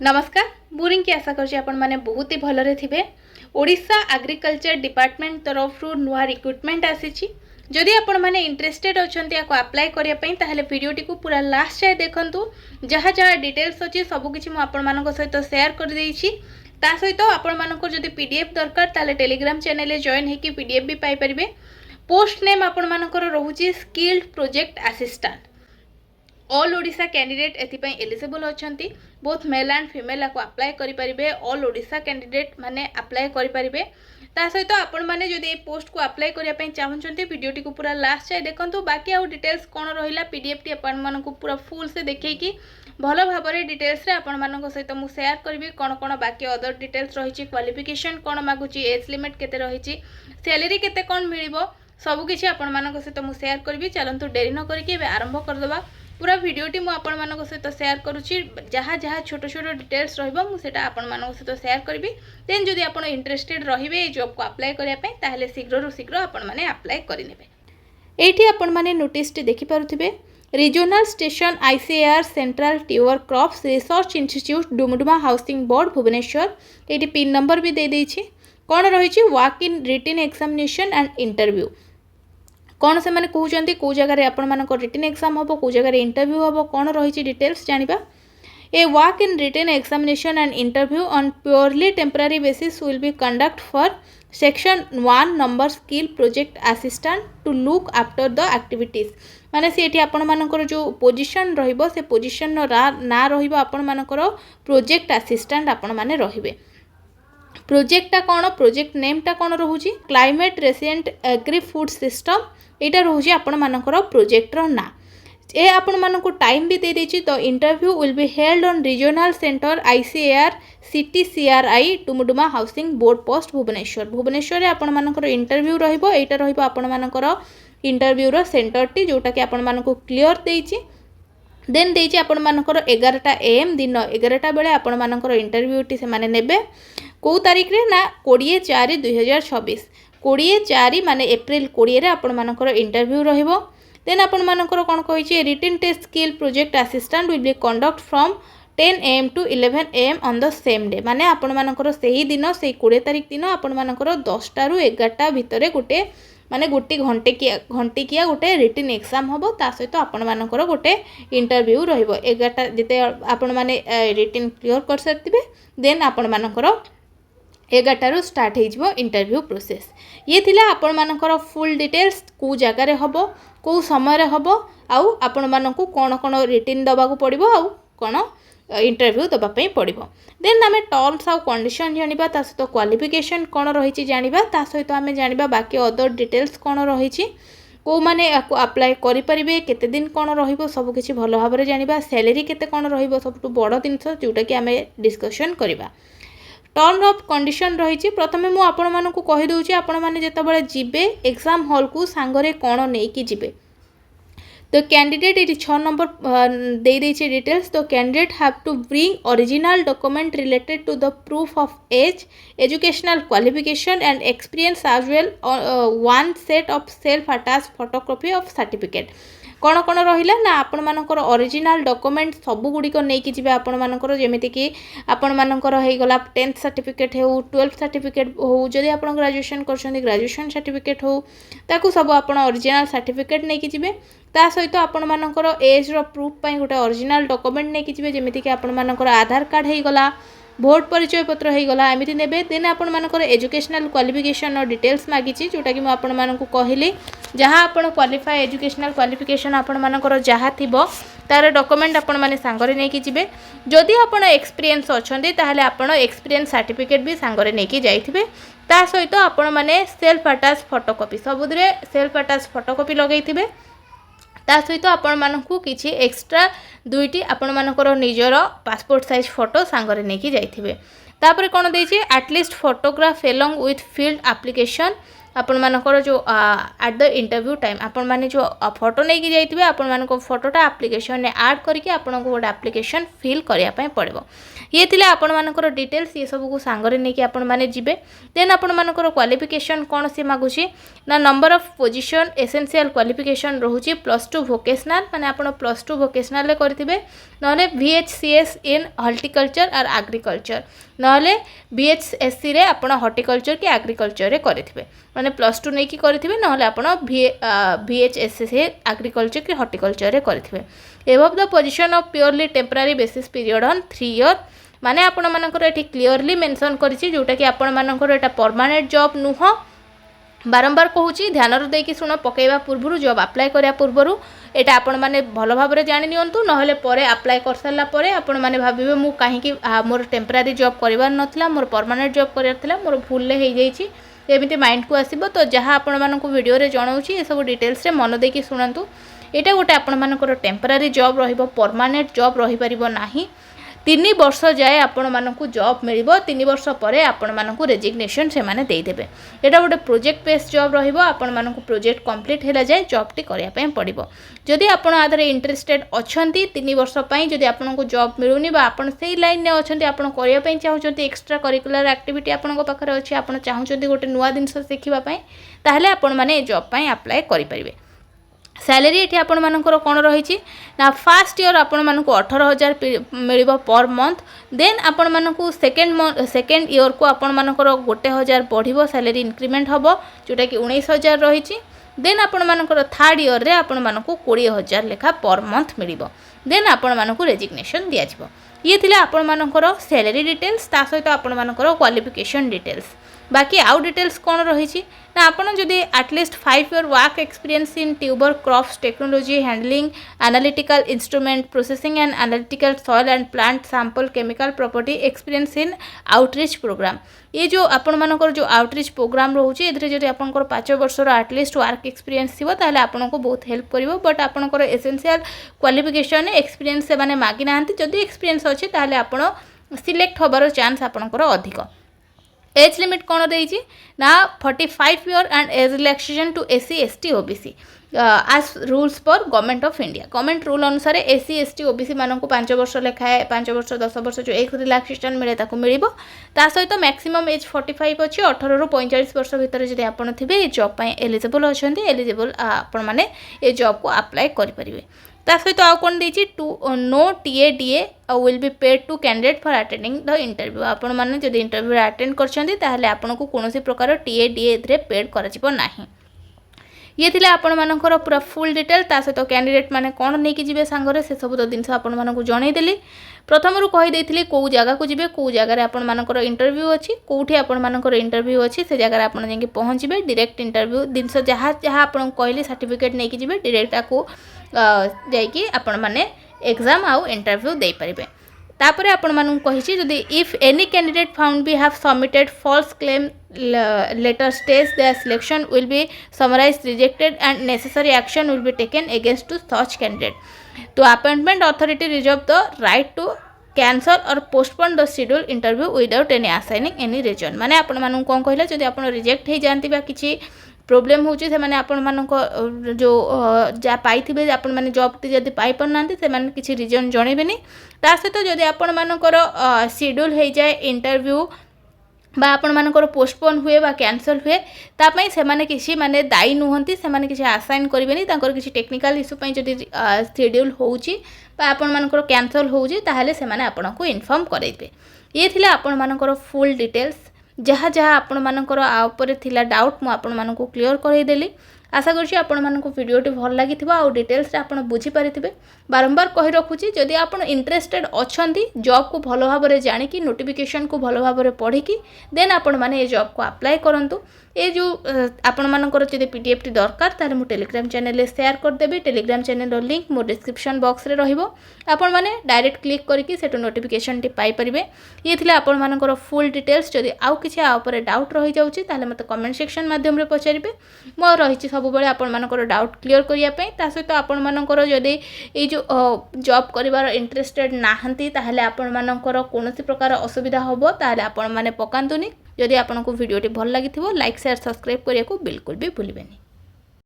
नमस्कार बोरिंग की आशा करछि आपण माने बहुत ही भलरे थिबे। ओडिशा एग्रीकल्चर डिपार्टमेंट तरफ रु नुआ रिक्रुटमेंट आसीछि। जदि आपण माने इंटरेस्टेड अछंती याको अप्लाई करिया पई ताहले वीडियोटी को पूरा लास्ट जाय देखंतु। जहाँ जहाँ डिटेल्स अछि सब किछि मु आपण मानको सहित शेयर कर देइछि। ता सहित आपण मानको जदि पीडीएफ दरकार ताले टेलीग्राम चैनल ले जॉइन हेकि पीडीएफ भी पाई परिबे। पोस्ट नेम आपण मानकर रहुछि skilled project assistant. All Odisha candidate एथिपाई एलिजिबल अछंती। बोथ मेल एंड फीमेल को अप्लाई करि परिबे। ऑल ओडिशा कैंडिडेट माने अप्लाई करि परिबे। ता सहित आपण माने जदि ए पोस्ट को अप्लाई करिया पई चाहउछंती वीडियोटी को पूरा लास्ट जाय देखंतु। बाकी आउ डिटेल्स कोन रहिला पीडीएफ टी आपण मानकु पूरा फुल से देखै कि भलो भाबरे डिटेल्स रे आपण मानक सहित मु शेयर करबी कोन कोन बाकी अदर डिटेल्स रहिछि। क्वालिफिकेशन कोन मागुछि, एज लिमिट केते रहिछि, सैलरी केते कोन मिलिबो सब किछि आपण मानक सहित मु शेयर करबी। चलंतु देरी न करिकि एबे आरंभ कर दबा। पूरा वीडियोटी मु आपण मानक सहित शेयर करूछि। जहाँ जहाँ छोट छोट डिटेल्स रहिबो मु सेटा आपण मानक सहित शेयर करबी। देन जदि आपण इंटरेस्टेड रहिबे ए जॉब को अप्लाई करिया पई ताहले शीघ्र शीघ्र आपण माने अप्लाई करि नेबे। एठी आपण माने नोटिस टी देखि पारुथिबे। Regional station ICAR central tuber crops research institute Dumduma housing board Bhubaneswar. एठी पिन नंबर भी दे देछि। कोन रहिछि walk in written examination and interview. कौन से माने कहउचंती को जगह रे आपण मानको रिटन एग्जाम होबो, को जगह रे इंटरव्यू होबो, कोन रहिछि डिटेल्स जानिबा। A walk in written examination and interview on purely temporary basis will be conduct for section 1 number skill project assistant to look after the activities. माने सेठी आपण मानकर जो पोजीशन रहिबो से पोजीशन ना रहिबो आपण मानकर प्रोजेक्ट असिस्टेंट आपण माने रहिबे। प्रोजेक्टटा कौन, प्रोजेक्ट नेमटा कौन रोचे climate resident agri food system. यहाँ रोचे आपण मानकर प्रोजेक्टर ना। ए आपण मानक टाइम भी दे देछि। तो interview will be held on regional centre ICAR CTCRI Dumduma housing board post Bhubaneswar. Bhubaneswar आपण मानकर इंटरव्यू रहिबो। एटा रहिबो आपण मानकर इंटरव्यू रो सेंटर टी जोटा कि आपण मानक क्लियर देछि। देन देछि आपण मानकर 11टा AM दिन 11टा बेले आपण मानकर इंटरव्यू टी से माने नेबे। को तारीख रे ना 20/4/2026 20/4 माने एप्रिल 20 रे आपण मानकर इंटरव्यू रहिबो। देन आपण मानकर कोन कहिछि written test skill project assistant will be conduct from 10 AM to 11 AM on the same day. माने आपण मानकर सेही दिन से 20 तारीख दिन आपण मानकर 10टा रु 11टा भितरे गोटे माने गोटी घंटे किया गोटे रिटन एग्जाम होबो। ता सहित आपण मानकर गोटे इंटरव्यू रहिबो। 11टा जते आपण माने रिटन क्लियर कर सकथिबे देन आपण मानकर 11टारू स्टार्ट हो इंटरव्यू प्रोसेस। ये थिला आपण मानकर फुल डिटेल्स को जगार रे हबो, को समय रे हबो, आउ आपण मानकू कोन कोन रिटन दबा को पड़िबो, आउ कोन इंटरव्यू दबा पई पड़िबो। देन आमे टर्म्स आउ कंडीशन जानिबा। ता सहित क्वालिफिकेशन कोन रहिछि जानिबा। ता सहित आमे जानिबा बाकी अदर डिटेल्स कोन रहिछि, को माने अप्लाई करि परिबे, केते दिन कोन रहिबो सब किछि भलो भाबरे जानिबा। सैलरी केते कोन रहिबो सबटु बड़ दिनस जोटा कि आमे डिस्कशन करिबा। टर्म ऑफ कंडीशन रही। प्रथमे मु आपण मानकु कहि दउछि आपण माने जेतबेले जिबे एग्जाम हॉल को सांगरे कोन नै कि जिबे। तो कैंडिडेट ये 6 नंबर दे देछि डिटेल्स। तो candidate have to bring original document related to the proof of age, educational qualification and experience as well one set of self attach photocopy of certificate. कौन कौन रहिला ना आपण मानकर ओरिजिनल डॉक्यूमेंट सब गुड़िक नहीं जिबे। आपण मानकर जेमिति कि आपण मानकर हे गला 10th सर्टिफिकेट हो, 12th सर्टिफिकेट हो, जदि आपण ग्रेजुएशन करछन्ती ग्रेजुएशन सर्टिफिकेट हो, ताकू सब आपण ओरिजिनल सर्टिफिकेट नहीं जिबे। ता सहित आपण मानकर एज रो प्रूफ पई गोटे ओरिजिनल डॉक्यूमेंट नहीं जिबे। जेमिति कि आपण मानकर आधार कार्ड हे गला, भोट परिचय पत्र हो गला, एमती नेबे। देन आपण मानकर एजुकेशनल क्वालिफिकेशन और डिटेल्स मागिछि जोटा कि मैं आपण मानकु कहली। जहाँ आपण क्वालिफाई एजुकेशनल क्वालिफिकेशन आपण मानकर जहाँ थिबो तार डॉक्यूमेंट आपण माने सांगरे नेकी जिबे। जदि आपण एक्सपीरियंस अछन्ते ताहले आपण एक्सपीरियंस सर्टिफिकेट भी सांगरे नेकी जाइथिबे। ता सहित आपण माने सेल्फ अटैच फोटोकॉपी सबुदरे सेल्फ अटैच फोटोकॉपी लगैथिबे। ता सहित आपण मानकु किछि एक्स्ट्रा 2टी आपण मानकर निजर पासपोर्ट साइज फोटो सांगरे नेकी जाइथिबे। तापर कोन देछि at least photograph along with field application आपण मानकर जो एट द इंटरव्यू टाइम आपण माने जो फोटो नहीं जाइए आपण मानक फोटोटा एप्लिकेशन ने ऐड करके आपन को गोटे एप्लिकेशन फिल करने पड़ो। ये थिले आपण मानकर डिटेल्स ये सब को सांगरे नहीं कि आपण माने जिबे। देन आपण मानकर क्वालिफिकेशन कौन सी मागुची ना number of position essential qualification रोहुची +2 वोकेशनल माने आपण +2 वोकेशनल ले करथिबे नले VHCS इन हॉर्टिकल्चर और एग्रीकल्चर नले BHSC रे आपण हॉर्टिकल्चर कि एग्रीकल्चर रे करथिबे माने +2 नहीं कि करथिबे नले आपण VHSC एग्रीकल्चर कि हॉर्टिकल्चर रे करथिबे। Above the position of purely temporary basis period on 3 year माने आपण मानकर एठी क्लियरली मेंशन करिछि जोटा कि आपण मानकर एटा परमानेंट जॉब नुह। बारंबार कहूँ ध्यान देकी शुण पकेवा पूर्व जॉब अप्लाई करिया पूर्व एटा आपण माने भल भाव में जानि नियंतु नहले परे अप्लाई कर सारा परे आपण माने भाबिबे मु काहेकि मोर टेम्पररी जॉब करिवार नथिला मोर परमानेंट जॉब करियार थिला मोर भूल ले हे जाइछि एमिति माइंड को आसीबो। तो जहाँ आपण मानकु वीडियो रे जणाउछि ए सब डिटेल्स रे मन देकी शुणंतु। एटा गोटे आपण मानकर टेम्पररी जॉब रहिबो परमानेंट जॉब रहि परिबो नाही। 3 वर्ष जाए आपण मानकु जॉब मिलिबो 3 वर्ष परे आपण मानकु रेजिग्नेशन से माने देई देबे। एटा गोटे प्रोजेक्ट बेस्ड जॉब रहिबो आपण मानकु प्रोजेक्ट कंप्लीट हैला जाए जॉब टी करिया पय पड़िबो। जदि आपण आदरे इंटरेस्टेड अछंती 3 वर्ष पय जदि आपनको जॉब मिलुनी बा आपण सेही लाइन ने अछंती आपण करिया पय चाहउछंती एक्स्ट्रा करिकुलर एक्टिविटी आपनको पाखरे अछि आपण चाहउछंती गोटे नुवा दिनस सिखिबा पय ताहले आपण माने ए जॉब पय अप्लाई करि परिबे। सैलरी ये आपण मानकर कौन रही ना फर्स्ट ईयर आपण मानक 18,000 मिल पर मंथ। देन आपण मानक सेकेंड ईयर को आपण मानकर 1,000 बढ़िबो सैलरी इंक्रीमेंट होबो जोटा कि 19,000 रही। देन आपण मानकर थर्ड ईयर रे आपण मानक 20,000 लेखा पर मंथ मिलिबो। देन आपण मानक रेजिग्नेशन दिया जिवो। ये थिले आपण मानकर सैलरी डिटेल्स ता सहित आपण मानकर क्वालिफिकेशन डिटेल्स। बाकी आउ डिटेल्स कौन रही ना आपन जदि at least 5 year work experience in tuber crops technology handling analytical instrument processing and analytical soil and plant sample chemical property experience in outreach programme. ये जो आपण मानकर जो आउटरीच प्रोग्राम रोचे एथरे जदि आपनकर 5 वर्षर एटलिस्ट वर्क एक्सपीरियंस थिबो ताले आपनको बहुत हेल्प करिवो। बट आपनकर एसेंशियल क्वालिफिकेशन एक्सपीरियंस से माने मागी नाहंती जदि एक्सपीरियंस अछि ताले आपण सिलेक्ट होबार चांस आपनकर अधिक। एज लिमिट कौन रही ना 45 year and age relaxation to SC ST OBC as rules per government of India. Government rule अनुसार SC ST OBC मानक 5 वर्ष लेखाए 5 वर्ष 10 वर्ष जो एक रिलैक्सेशन मिले ताको मिलिबो। ता सहित मैक्सिमम एज 45 अच्छी 18 रु 45 वर्ष भितर जदि आपण थिबे जॉब पय एलिजिबल अछंती एलिजिबल आपण माने ए जॉब को अप्लाई करि परिबे। ता सहित आउ कोन देछि to no TADA will be paid to candidate for attending the interview. आपण माने जदि इंटरव्यू अटेंड करछंती ताहले आपनको कोनोसी प्रकार TADA एथरे पेड कराजिबो नाही। ये थिले आपण मानकर पूरा फुल डिटेल ता सहित कैंडिडेट माने कोन नै कि जिवे सांगरे से सब तो दिन से आपण मानकु जणै देली। प्रथम रु कहि देथिली को जगह को जिवे को जगह रे आपण मानकर इंटरव्यू अछि कोठी आपण मानकर इंटरव्यू अछि से जगह रे आपण जेंगे पहुंचबे डायरेक्ट इंटरव्यू दिन से जहाँ जहाँ आपण कहली सर्टिफिकेट नै कि जिवे डायरेक्ट आको जाइकी आपण माने एग्जाम आउ इंटरव्यू दे परिबे। तापरे आपण मानू कहिछि जदि if any candidate found be have submitted false claim letter stage there selection will be summarised rejected and necessary action will be taken against to such candidate. तो appointment authority reserve the right to cancel or postpone the schedule interview without any assigning any reason. माने आपण मानू कोन कहले जदि आपण reject हे जानती बा किछि प्रोब्लेम होची से माने आपण मानको जो जा पाइथिबे आपण माने जॉब ती जदि पाइ परनांती से माने किछि रीजन जणेबेनी। ता सहित जदि आपण मानकर शेड्यूल हे जाय इंटरव्यू बा आपण मानकर पोस्टपोन हुए बा कैंसल हुए ता पई से माने किछि माने दायी नुहंती से माने किछि असाइन करिवेनी तांकर किछि टेक्निकल इशू पई जदि शेड्यूल होउची बा आपण मानकर कैंसल होउची ताहाले से माने आपनको इन्फॉर्म करैबे। ये थिला आपण मानकर फुल डिटेल्स जहाँ जहाँ आपण मानकर आ उपरे थिला डाउट मु आपण मानको क्लियर करई देली। आशा करछि आपण मानको वीडियोटी भल लागिथिबा आ डिटेल्स आपण बुझी परिथिबे। बारंबार कहि रखुछि जदि आपण इंटरेस्टेड अछंती जॉब को भलो भाबरे जानि कि नोटिफिकेशन को भलो भाबरे पढी कि देन आपण माने ए जॉब को अप्लाई करंतु। ए जो आपण मानकर जदि PDF टी दरकार ताले मु टेलीग्राम चैनल रे शेयर कर देबी। टेलीग्राम चैनल रो लिंक मो डिस्क्रिप्शन बॉक्स रे रहिबो आपण माने डायरेक्ट क्लिक करके सेटो नोटिफिकेशन टी पाई परिबे। ये थिले आपण मानकर फुल डिटेल्स जदि आउ किछि आ ऊपर डाउट रहि जाउछि ताले मते कमेंट सेक्शन माध्यम रे पचारिबे। मो रहिछि सब बेले आपण मानकर डाउट क्लियर करिया पई। ता सहित आपण मानकर जदि ए जो जॉब करिवार इंटरेस्टेड नाहंती ताहले आपण मानकर कोनोसी प्रकार असुविधा होबो ताहले आपण माने पकांतुनी जदि आपको वीडियोटी भल लगी लाइक शेयर सब्सक्राइब करने को बिल्कुल भी भूलें।